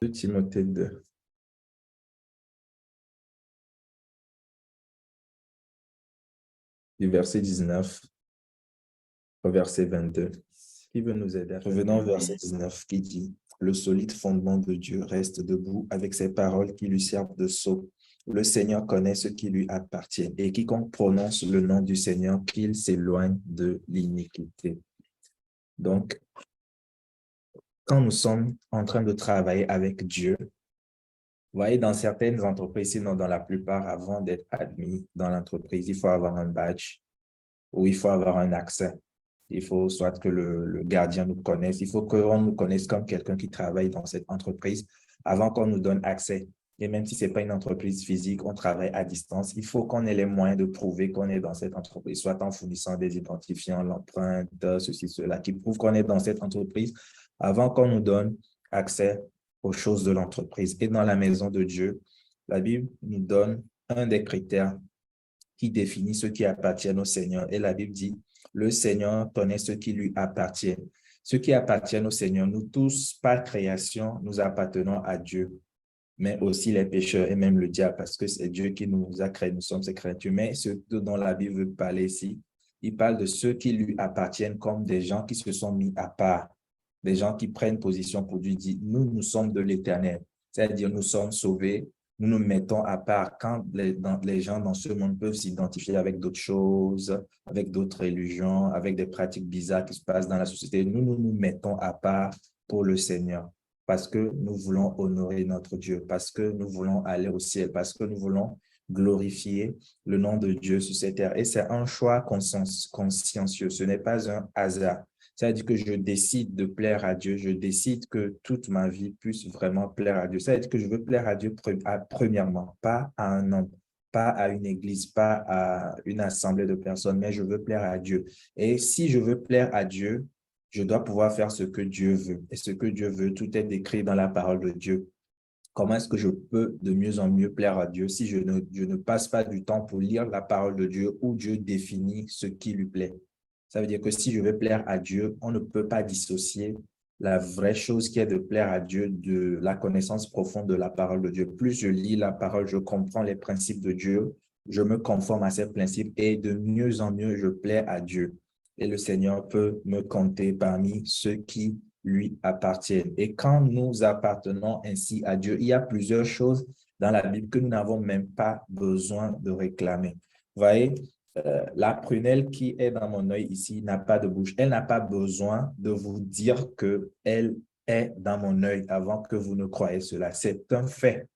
2 Timothée 2, du verset 19 au verset 22. Qui veut nous aider? Revenons au verset 19 qui dit: Le solide fondement de Dieu reste debout avec ses paroles qui lui servent de sceau. Le Seigneur connaît ce qui lui appartient et quiconque prononce le nom du Seigneur, qu'il s'éloigne de l'iniquité. Donc, quand nous sommes en train de travailler avec Dieu, vous voyez, dans certaines entreprises, sinon dans la plupart, avant d'être admis dans l'entreprise, il faut avoir un badge ou il faut avoir un accès. Il faut soit que le gardien nous connaisse, il faut qu'on nous connaisse comme quelqu'un qui travaille dans cette entreprise avant qu'on nous donne accès. Et même si ce n'est pas une entreprise physique, on travaille à distance, il faut qu'on ait les moyens de prouver qu'on est dans cette entreprise, soit en fournissant des identifiants, l'empreinte, ceci, cela, qui prouvent qu'on est dans cette entreprise avant qu'on nous donne accès aux choses de l'entreprise. Et dans la maison de Dieu, la Bible nous donne un des critères qui définit ce qui appartient au Seigneur. Et la Bible dit: le Seigneur connaît ce qui lui appartient. Ce qui appartient au Seigneur, nous tous, par création, nous appartenons à Dieu, mais aussi les pécheurs et même le diable, parce que c'est Dieu qui nous a créés, nous sommes ses créatures. Mais ce dont la Bible veut parler ici, il parle de ceux qui lui appartiennent comme des gens qui se sont mis à part, des gens qui prennent position pour Dieu, dit: nous sommes de l'Éternel, c'est-à-dire nous sommes sauvés, nous nous mettons à part. Quand les gens dans ce monde peuvent s'identifier avec d'autres choses, avec d'autres religions, avec des pratiques bizarres qui se passent dans la société, nous mettons à part pour le Seigneur, parce que nous voulons honorer notre Dieu, parce que nous voulons aller au ciel, parce que nous voulons glorifier le nom de Dieu sur cette terre. Et c'est un choix consciencieux, ce n'est pas un hasard. C'est-à-dire que je décide de plaire à Dieu, je décide que toute ma vie puisse vraiment plaire à Dieu. C'est-à-dire que je veux plaire à Dieu premièrement, pas à un homme, pas à une église, pas à une assemblée de personnes, mais je veux plaire à Dieu. Et si je veux plaire à Dieu, je dois pouvoir faire ce que Dieu veut. Et ce que Dieu veut, tout est décrit dans la parole de Dieu. Comment est-ce que je peux de mieux en mieux plaire à Dieu si je ne passe pas du temps pour lire la parole de Dieu où Dieu définit ce qui lui plaît? Ça veut dire que si je veux plaire à Dieu, on ne peut pas dissocier la vraie chose qui est de plaire à Dieu de la connaissance profonde de la parole de Dieu. Plus je lis la parole, je comprends les principes de Dieu, je me conforme à ces principes et de mieux en mieux, je plais à Dieu. Et le Seigneur peut me compter parmi ceux qui lui appartiennent. Et quand nous appartenons ainsi à Dieu, il y a plusieurs choses dans la Bible que nous n'avons même pas besoin de réclamer. Vous voyez, la prunelle qui est dans mon œil ici n'a pas de bouche. Elle n'a pas besoin de vous dire qu'elle est dans mon œil avant que vous ne croyez cela. C'est un fait.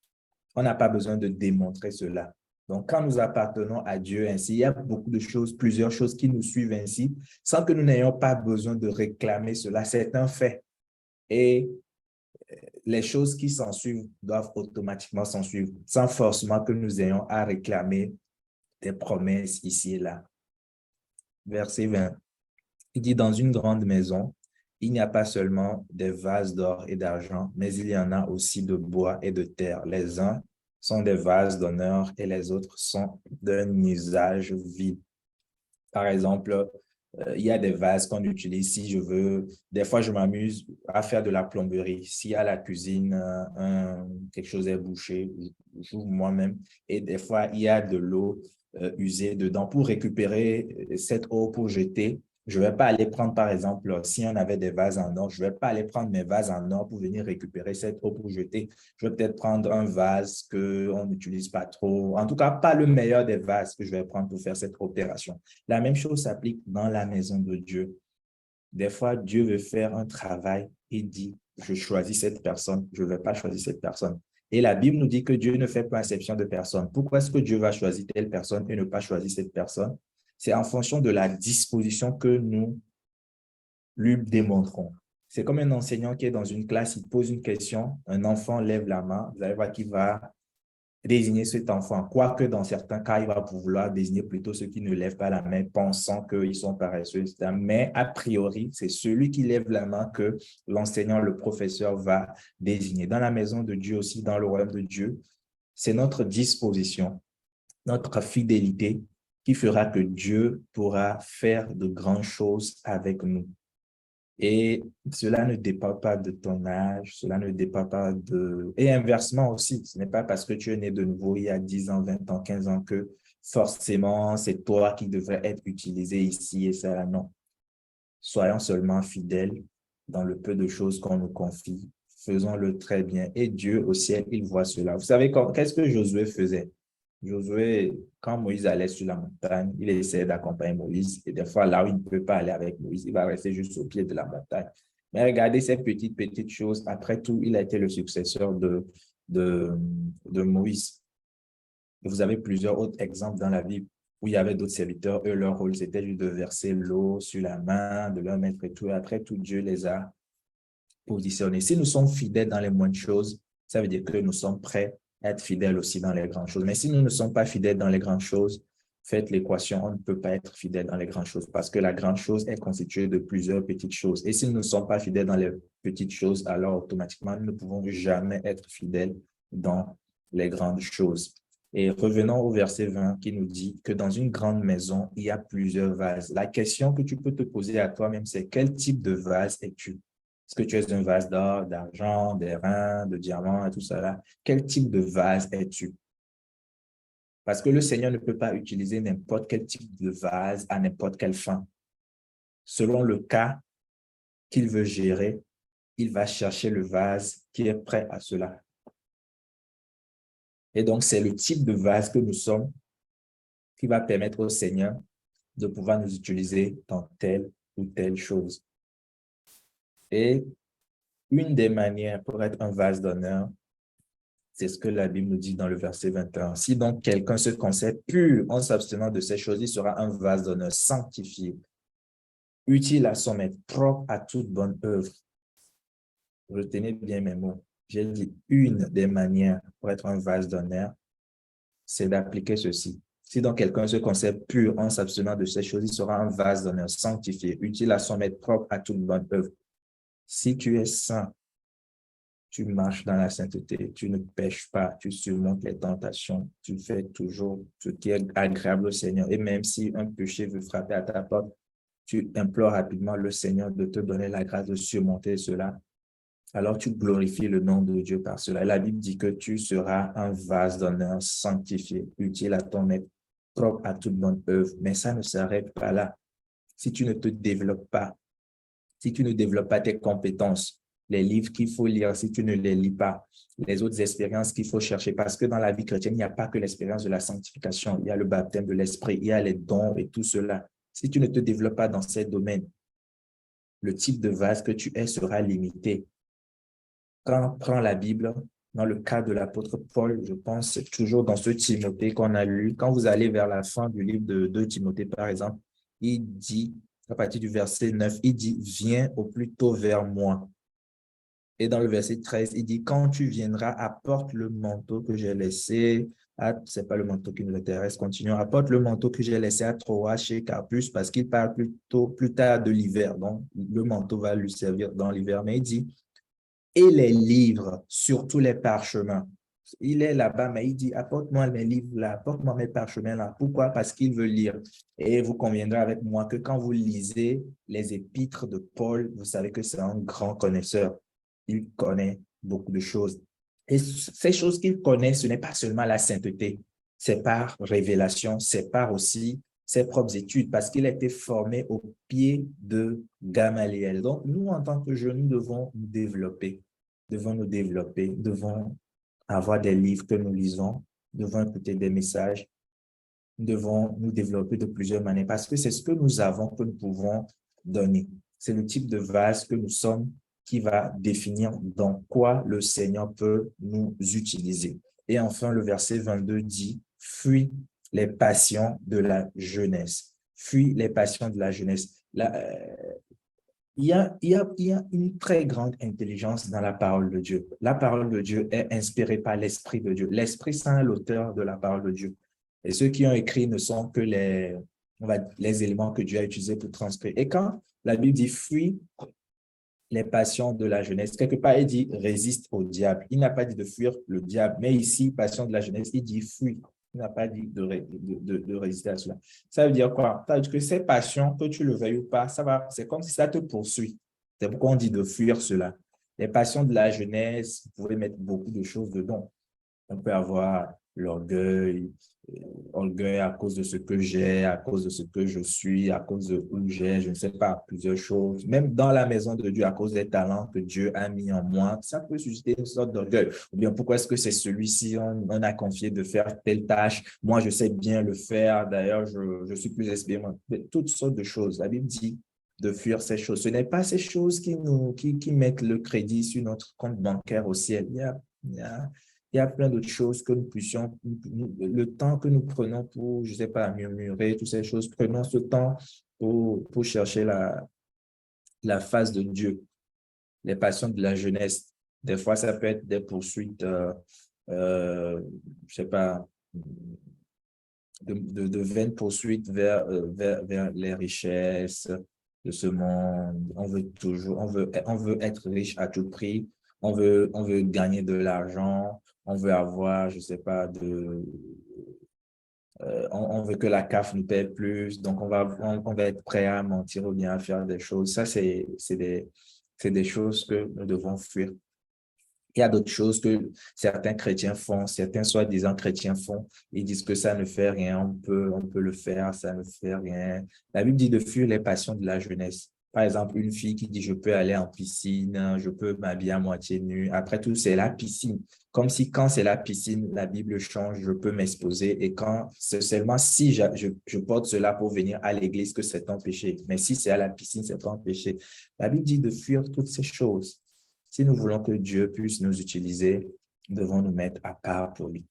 On n'a pas besoin de démontrer cela. Donc, quand nous appartenons à Dieu ainsi, il y a beaucoup de choses, plusieurs choses qui nous suivent ainsi, sans que nous n'ayons pas besoin de réclamer cela. C'est un fait. Et les choses qui s'en suivent doivent automatiquement s'en suivre, sans forcément que nous ayons à réclamer des promesses ici et là. Verset 20. Il dit: dans une grande maison, il n'y a pas seulement des vases d'or et d'argent, mais il y en a aussi de bois et de terre. Les uns sont des vases d'honneur et les autres sont d'un usage vil. Par exemple, il y a des vases qu'on utilise si je veux. Des fois, je m'amuse à faire de la plomberie. Si à la cuisine, quelque chose est bouché, j'ouvre moi-même. Et des fois, il y a de l'eau usée dedans. Pour récupérer cette eau pour jeter, je ne vais pas aller prendre, par exemple, si on avait des vases en or, je ne vais pas aller prendre mes vases en or pour venir récupérer cette eau pour jeter. Je vais peut-être prendre un vase qu'on n'utilise pas trop. En tout cas, pas le meilleur des vases que je vais prendre pour faire cette opération. La même chose s'applique dans la maison de Dieu. Des fois, Dieu veut faire un travail et dit: je choisis cette personne, je ne vais pas choisir cette personne. Et la Bible nous dit que Dieu ne fait pas exception de personne. Pourquoi est-ce que Dieu va choisir telle personne et ne pas choisir cette personne? C'est en fonction de la disposition que nous lui démontrons. C'est comme un enseignant qui est dans une classe, il pose une question, un enfant lève la main, vous allez voir qu'il va désigner cet enfant. Quoique dans certains cas, il va vouloir désigner plutôt ceux qui ne lèvent pas la main, pensant qu'ils sont paresseux, etc. Mais a priori, c'est celui qui lève la main que l'enseignant, le professeur va désigner. Dans la maison de Dieu aussi, dans le royaume de Dieu, c'est notre disposition, notre fidélité qui fera que Dieu pourra faire de grandes choses avec nous. Et cela ne dépend pas de ton âge, cela ne dépend pas de... Et inversement aussi, ce n'est pas parce que tu es né de nouveau il y a 10 ans, 20 ans, 15 ans que forcément c'est toi qui devrais être utilisé ici et ça, non. Soyons seulement fidèles dans le peu de choses qu'on nous confie. Faisons-le très bien. Et Dieu au ciel, il voit cela. Vous savez, qu'est-ce que Josué faisait? Josué, quand Moïse allait sur la montagne, il essayait d'accompagner Moïse. Et des fois, là où il ne peut pas aller avec Moïse, il va rester juste au pied de la montagne. Mais regardez ces petites choses. Après tout, il a été le successeur de, de Moïse. Et vous avez plusieurs autres exemples dans la Bible où il y avait d'autres serviteurs. Eux, leur rôle, c'était juste de verser l'eau sur la main, de leur mettre et tout. Et après tout, Dieu les a positionnés. Si nous sommes fidèles dans les moindres choses, ça veut dire que nous sommes prêts à être fidèles aussi dans les grandes choses. Mais si nous ne sommes pas fidèles dans les grandes choses, faites l'équation, on ne peut pas être fidèle dans les grandes choses parce que la grande chose est constituée de plusieurs petites choses. Et si nous ne sommes pas fidèles dans les petites choses, alors automatiquement, nous ne pouvons jamais être fidèles dans les grandes choses. Et revenons au verset 20 qui nous dit que dans une grande maison, il y a plusieurs vases. La question que tu peux te poser à toi-même, c'est quel type de vase es-tu? Est-ce que tu es un vase d'or, d'argent, d'airain, de diamant et tout cela? Quel type de vase es-tu? Parce que le Seigneur ne peut pas utiliser n'importe quel type de vase à n'importe quelle fin. Selon le cas qu'il veut gérer, il va chercher le vase qui est prêt à cela. Et donc, c'est le type de vase que nous sommes qui va permettre au Seigneur de pouvoir nous utiliser dans telle ou telle chose. Et une des manières pour être un vase d'honneur, c'est ce que la Bible nous dit dans le verset 21. Si donc quelqu'un se conserve pur en s'abstenant de ces choses, il sera un vase d'honneur sanctifié, utile à son maître, propre à toute bonne œuvre. Retenez bien mes mots. J'ai dit une des manières pour être un vase d'honneur, c'est d'appliquer ceci. Si donc quelqu'un se conserve pur en s'abstenant de ces choses, il sera un vase d'honneur sanctifié, utile à son maître, propre à toute bonne œuvre. Si tu es saint, tu marches dans la sainteté, tu ne pèches pas, tu surmontes les tentations, tu fais toujours ce qui est agréable au Seigneur. Et même si un péché veut frapper à ta porte, tu implores rapidement le Seigneur de te donner la grâce de surmonter cela. Alors tu glorifies le nom de Dieu par cela. La Bible dit que tu seras un vase d'honneur sanctifié, utile à ton maître, propre à toute bonne œuvre. Mais ça ne s'arrête pas là. Si tu ne te développes pas, si tu ne développes pas tes compétences, les livres qu'il faut lire, si tu ne les lis pas, les autres expériences qu'il faut chercher, parce que dans la vie chrétienne, il n'y a pas que l'expérience de la sanctification, il y a le baptême de l'esprit, il y a les dons et tout cela. Si tu ne te développes pas dans ces domaines, le type de vase que tu es sera limité. Quand on prend la Bible, dans le cas de l'apôtre Paul, je pense, c'est toujours dans ce Timothée qu'on a lu. Quand vous allez vers la fin du livre de 2 Timothée, par exemple, il dit, à partir du verset 9, il dit, viens au plus tôt vers moi. Et dans le verset 13, il dit, quand tu viendras, apporte le manteau que j'ai laissé. C'est pas le manteau qui nous intéresse, continuons. Apporte le manteau que j'ai laissé à Troas chez Carpus parce qu'il parle plus tard de l'hiver. Donc, le manteau va lui servir dans l'hiver. Mais il dit, et les livres, surtout les parchemins. Il est là-bas, mais il dit, apporte-moi mes livres là, apporte-moi mes parchemins là. Pourquoi? Parce qu'il veut lire. Et vous conviendrez avec moi que quand vous lisez les épîtres de Paul, vous savez que c'est un grand connaisseur. Il connaît beaucoup de choses. Et ces choses qu'il connaît, ce n'est pas seulement la sainteté. C'est par révélation, c'est par aussi ses propres études, parce qu'il a été formé au pied de Gamaliel. Donc, nous, en tant que jeunes, nous devons nous développer, devons avoir des livres que nous lisons, devons écouter des messages, devons nous développer de plusieurs manières, parce que c'est ce que nous avons que nous pouvons donner. C'est le type de vase que nous sommes qui va définir dans quoi le Seigneur peut nous utiliser. Et enfin, le verset 22 dit, « Fuis les passions de la jeunesse. » Fuis les passions de la jeunesse. Il y a une très grande intelligence dans la parole de Dieu. La parole de Dieu est inspirée par l'Esprit de Dieu. L'Esprit Saint est l'auteur de la parole de Dieu. Et ceux qui ont écrit ne sont que les éléments que Dieu a utilisés pour transcrire. Et quand la Bible dit « fuis les passions de la jeunesse », quelque part, il dit « résiste au diable ». Il n'a pas dit de fuir le diable, mais ici, passion de la jeunesse, il dit « fuis ». Il n'a pas dit de résister à cela. Ça veut dire quoi? Ça veut dire que ces passions, que tu le veuilles ou pas, c'est comme si ça te poursuit. C'est pourquoi on dit de fuir cela. Les passions de la jeunesse, vous pouvez mettre beaucoup de choses dedans. On peut avoir l'orgueil, orgueil à cause de ce que j'ai, à cause de ce que je suis, à cause de où j'ai, je ne sais pas, plusieurs choses. Même dans la maison de Dieu, à cause des talents que Dieu a mis en moi, ça peut susciter une sorte d'orgueil. Ou bien pourquoi est-ce que c'est celui-ci, on a confié de faire telle tâche, moi je sais bien le faire, d'ailleurs je suis plus expérimenté. Toutes sortes de choses. La Bible dit de fuir ces choses. Ce n'est pas ces choses qui mettent le crédit sur notre compte bancaire au ciel. Il y a plein d'autres choses que nous puissions, le temps que nous prenons pour, je ne sais pas, murmurer, toutes ces choses, prenons ce temps pour chercher la face de Dieu, les passions de la jeunesse. Des fois, ça peut être des poursuites, je ne sais pas, de vaines poursuites vers les richesses de ce monde. On veut toujours, on veut être riche à tout prix. On veut gagner de l'argent. On veut avoir, je sais pas, on veut que la CAF nous paie plus. Donc, on va être prêt à mentir ou bien à faire des choses. Ça, c'est des choses que nous devons fuir. Il y a d'autres choses que certains chrétiens font, certains soi-disant chrétiens font. Ils disent que ça ne fait rien, on peut le faire, ça ne fait rien. La Bible dit de fuir les passions de la jeunesse. Par exemple, une fille qui dit je peux aller en piscine, je peux m'habiller à moitié nue. Après tout, c'est la piscine. Comme si quand c'est la piscine, la Bible change, je peux m'exposer. Et quand c'est seulement si je porte cela pour venir à l'église que c'est un péché. Mais si c'est à la piscine, c'est pas un péché. La Bible dit de fuir toutes ces choses. Si nous voulons que Dieu puisse nous utiliser, nous devons nous mettre à part pour lui.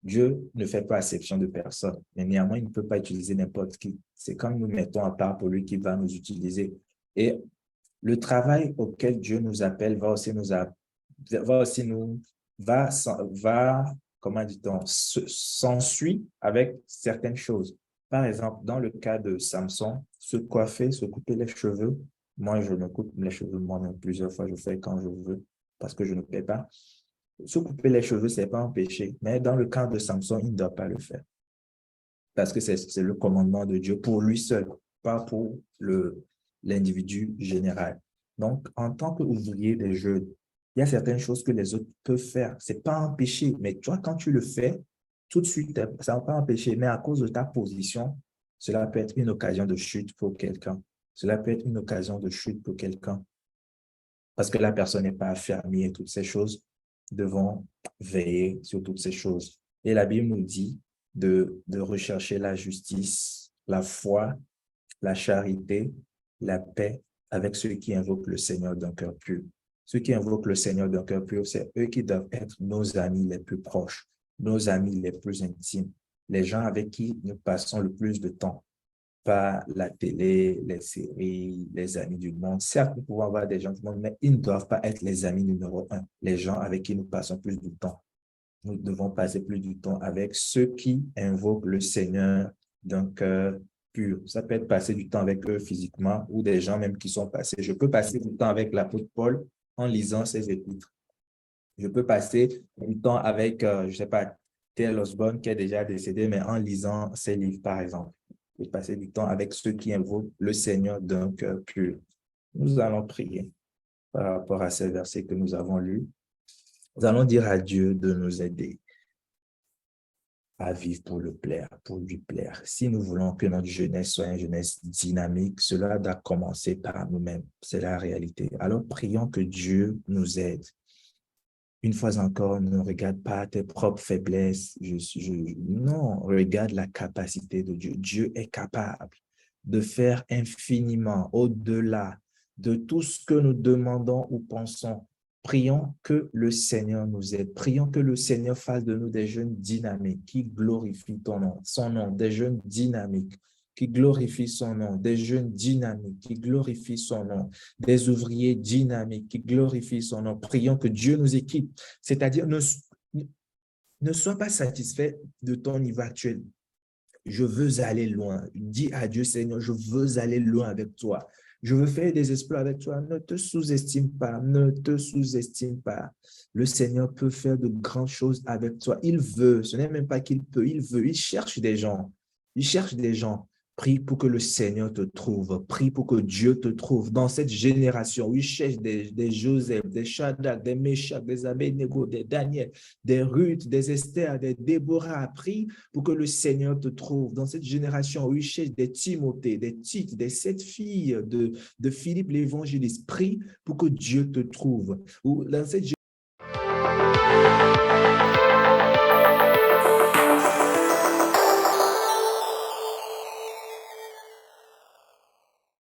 Dieu ne fait pas exception de personne, mais néanmoins, il ne peut pas utiliser n'importe qui. C'est quand nous mettons à part pour lui qu'il va nous utiliser. Et le travail auquel Dieu nous appelle comment dit-on, s'ensuit avec certaines choses. Par exemple, dans le cas de Samson, se coiffer, se couper les cheveux. Moi, je me coupe les cheveux moi-même plusieurs fois, je fais quand je veux parce que je ne paie pas. Se couper les cheveux, ce n'est pas un péché, mais dans le cas de Samson, il ne doit pas le faire parce que c'est le commandement de Dieu pour lui seul, pas pour l'individu général. Donc, en tant qu'ouvrier des jeunes, il y a certaines choses que les autres peuvent faire. Ce n'est pas un péché, mais toi, quand tu le fais, tout de suite, ça n'est pas un péché, mais à cause de ta position, cela peut être une occasion de chute pour quelqu'un. Cela peut être une occasion de chute pour quelqu'un parce que la personne n'est pas affermie et toutes ces choses devons veiller sur toutes ces choses. Et la Bible nous dit de rechercher la justice, la foi, la charité, la paix avec ceux qui invoquent le Seigneur d'un cœur pur. Ceux qui invoquent le Seigneur d'un cœur pur, c'est eux qui doivent être nos amis les plus proches, nos amis les plus intimes, les gens avec qui nous passons le plus de temps. Pas la télé, les séries, les amis du monde. Certes, nous pouvons avoir des gens du monde, mais ils ne doivent pas être les amis numéro un, les gens avec qui nous passons plus du temps. Nous devons passer plus du temps avec ceux qui invoquent le Seigneur d'un cœur pur. Ça peut être passer du temps avec eux physiquement ou des gens même qui sont passés. Je peux passer du temps avec l'apôtre Paul en lisant ses épîtres. Je peux passer du temps avec, je ne sais pas, T.L. Osborne qui est déjà décédé, mais en lisant ses livres, par exemple. Je peux passer du temps avec ceux qui invoquent le Seigneur d'un cœur pur. Nous allons prier par rapport à ces versets que nous avons lus. Nous allons dire à Dieu de nous aider à vivre pour le plaire, pour lui plaire. Si nous voulons que notre jeunesse soit une jeunesse dynamique, cela doit commencer par nous-mêmes. C'est la réalité. Alors prions que Dieu nous aide. Une fois encore, ne regarde pas tes propres faiblesses. Non, regarde la capacité de Dieu. Dieu est capable de faire infiniment au-delà de tout ce que nous demandons ou pensons. Prions que le Seigneur nous aide. Prions que le Seigneur fasse de nous des jeunes dynamiques qui glorifient son nom, des jeunes dynamiques qui glorifient son nom, des jeunes dynamiques qui glorifient son nom, des ouvriers dynamiques qui glorifient son nom. Prions que Dieu nous équipe, c'est-à-dire ne sois pas satisfait de ton niveau actuel. Je veux aller loin. Dis à Dieu, Seigneur, je veux aller loin avec toi. Je veux faire des exploits avec toi. Ne te sous-estime pas. Ne te sous-estime pas. Le Seigneur peut faire de grandes choses avec toi. Il veut. Ce n'est même pas qu'il peut. Il veut. Il cherche des gens. Il cherche des gens. Prie pour que le Seigneur te trouve. Prie pour que Dieu te trouve. Dans cette génération où il cherche des Joseph, des Shadrach, des Meshach, des Abednego, des Daniel, des Ruth, des Esther, des Déborah. Prie pour que le Seigneur te trouve. Dans cette génération où il cherche des Timothée, des Tite, des 7 filles de Philippe l'évangéliste. Prie pour que Dieu te trouve. Ou dans cette